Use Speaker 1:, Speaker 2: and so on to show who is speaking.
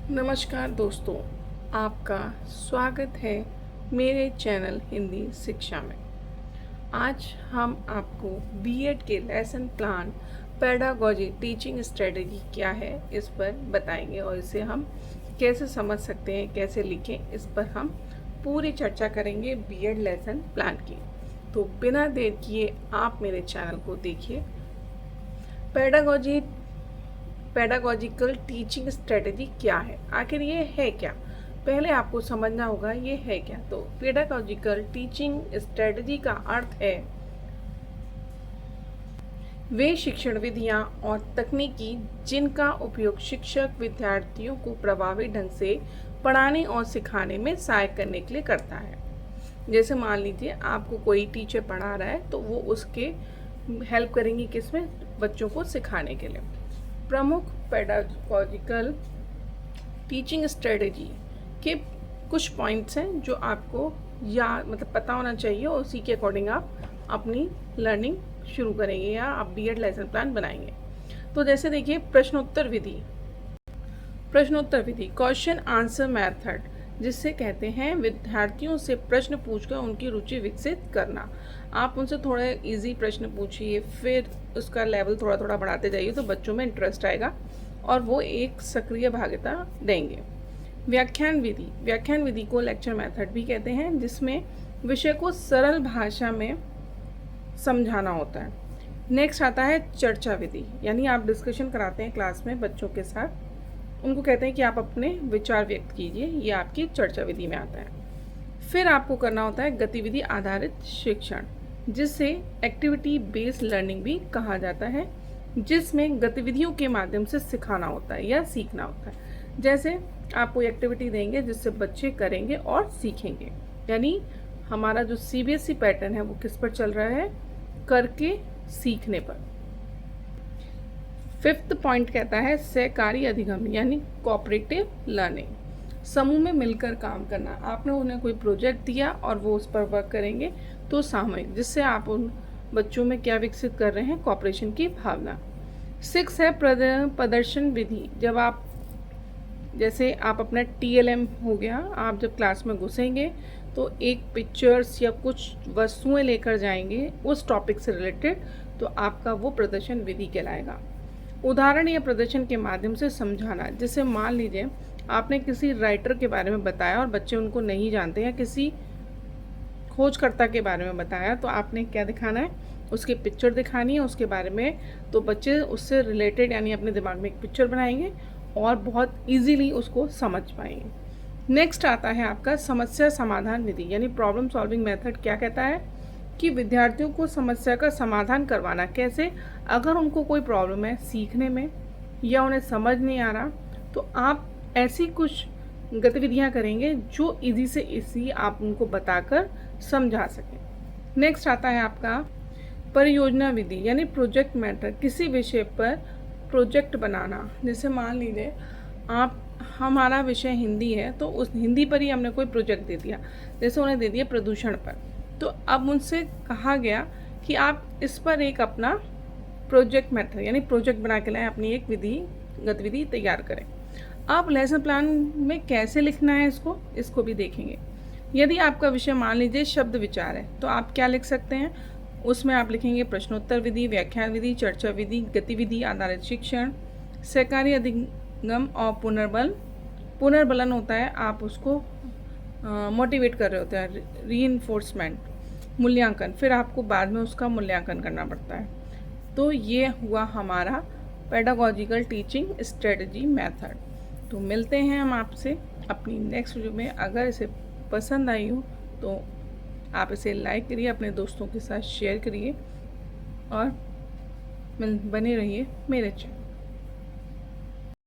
Speaker 1: नमस्कार दोस्तों, आपका स्वागत है मेरे चैनल हिंदी शिक्षा में। आज हम आपको बीएड के lesson plan pedagogy teaching strategy क्या है इस पर बताएंगे और इसे हम कैसे समझ सकते हैं, कैसे लिखें, इस पर हम पूरी चर्चा करेंगे बीएड लेसन प्लान की। तो बिना देर किए आप मेरे चैनल को देखिए। पेडागोजिकल टीचिंग स्ट्रेटजी क्या है, आखिर ये है क्या, पहले आपको समझना होगा ये है क्या। तो पेडागोजिकल टीचिंग स्ट्रेटजी का अर्थ है वे शिक्षण विधियां और तकनीकी जिनका उपयोग शिक्षक विद्यार्थियों को प्रभावी ढंग से पढ़ाने और सिखाने में सहायक करने के लिए करता है। जैसे मान लीजिए आपको कोई टीचर पढ़ा रहा है तो वो उसके हेल्प करेंगी किसमें, बच्चों को सिखाने के लिए। प्रमुख पेडागोजिकल टीचिंग स्ट्रेटजी के कुछ पॉइंट्स हैं जो आपको पता होना चाहिए और उसी के अकॉर्डिंग आप अपनी लर्निंग शुरू करेंगे या आप बीएड लेसन प्लान बनाएंगे। तो जैसे देखिए प्रश्नोत्तर विधि क्वेश्चन आंसर मेथड, जिससे कहते हैं विद्यार्थियों से प्रश्न पूछकर उनकी रुचि विकसित करना। आप उनसे थोड़े इजी प्रश्न पूछिए, फिर उसका लेवल थोड़ा थोड़ा बढ़ाते जाइए तो बच्चों में इंटरेस्ट आएगा और वो एक सक्रिय भागीदारी देंगे। व्याख्यान विधि को लेक्चर मेथड भी कहते हैं, जिसमें विषय को सरल भाषा में समझाना होता है। नेक्स्ट आता है चर्चा विधि, यानी आप डिस्कशन कराते हैं क्लास में बच्चों के साथ, उनको कहते हैं कि आप अपने विचार व्यक्त कीजिए, ये आपकी चर्चा विधि में आता है। फिर आपको करना होता है गतिविधि आधारित शिक्षण, जिसे एक्टिविटी बेस्ड लर्निंग भी कहा जाता है, जिसमें गतिविधियों के माध्यम से सिखाना होता है या सीखना होता है। जैसे आप कोई एक्टिविटी देंगे जिससे बच्चे करेंगे और सीखेंगे, यानी हमारा जो सीबीएसई पैटर्न है वो किस पर चल रहा है, करके सीखने पर। फिफ्थ पॉइंट कहता है सहकारी अधिगम, यानी कोऑपरेटिव लर्निंग, समूह में मिलकर काम करना। आपने उन्हें कोई प्रोजेक्ट दिया और वो उस पर वर्क करेंगे तो सामूहिक, जिससे आप उन बच्चों में क्या विकसित कर रहे हैं, कोऑपरेशन की भावना। 6 है प्रदर्शन विधि, जब आप जैसे आप अपना TLM हो गया, आप जब क्लास में घुसेंगे तो एक पिक्चर्स या कुछ वस्तुएं लेकर जाएंगे उस टॉपिक से रिलेटेड, तो आपका वो प्रदर्शन विधि कहलाएगा। उदाहरण या प्रदर्शन के माध्यम से समझाना, जैसे मान लीजिए आपने किसी राइटर के बारे में बताया और बच्चे उनको नहीं जानते, या किसी खोजकर्ता के बारे में बताया, तो आपने क्या दिखाना है, उसकी पिक्चर दिखानी है उसके बारे में, तो बच्चे उससे रिलेटेड यानी अपने दिमाग में एक पिक्चर बनाएंगे और बहुत इजीली उसको समझ पाएंगे। नेक्स्ट आता है आपका समस्या समाधान विधि, यानी प्रॉब्लम सॉल्विंग मेथड। क्या कहता है कि विद्यार्थियों को समस्या का समाधान करवाना। कैसे, अगर उनको कोई प्रॉब्लम है सीखने में या उन्हें समझ नहीं आ रहा, तो आप ऐसी कुछ गतिविधियां करेंगे जो इजी से इजी आप उनको बताकर समझा सकें। नेक्स्ट आता है आपका परियोजना विधि, यानी प्रोजेक्ट मेथड, किसी विषय पर प्रोजेक्ट बनाना। जैसे मान लीजिए हमारा विषय हिंदी है तो उस हिंदी पर ही हमने कोई प्रोजेक्ट दे दिया, जैसे उन्हें दे दिया प्रदूषण पर, तो अब उनसे कहा गया कि आप इस पर एक अपना प्रोजेक्ट मेथड यानी प्रोजेक्ट बना के लाएं, अपनी एक गतिविधि तैयार करें। अब लेसन प्लान में कैसे लिखना है इसको भी देखेंगे। यदि आपका विषय मान लीजिए शब्द विचार है तो आप क्या लिख सकते हैं, उसमें आप लिखेंगे प्रश्नोत्तर विधि, व्याख्यान विधि, चर्चा विधि, गतिविधि आधारित शिक्षण, सहकारी अधिगम और पुनर्बलन होता है, आप उसको मोटिवेट कर रहे होते हैं, रीइंफोर्समेंट, मूल्यांकन, फिर आपको बाद में उसका मूल्यांकन करना पड़ता है। तो ये हुआ हमारा पेडागोजिकल टीचिंग स्ट्रेटजी मेथड। तो मिलते हैं हम आपसे अपनी नेक्स्ट वीडियो में। अगर इसे पसंद आई हो तो आप इसे लाइक करिए, अपने दोस्तों के साथ शेयर करिए और बने रहिए मेरे चैनल।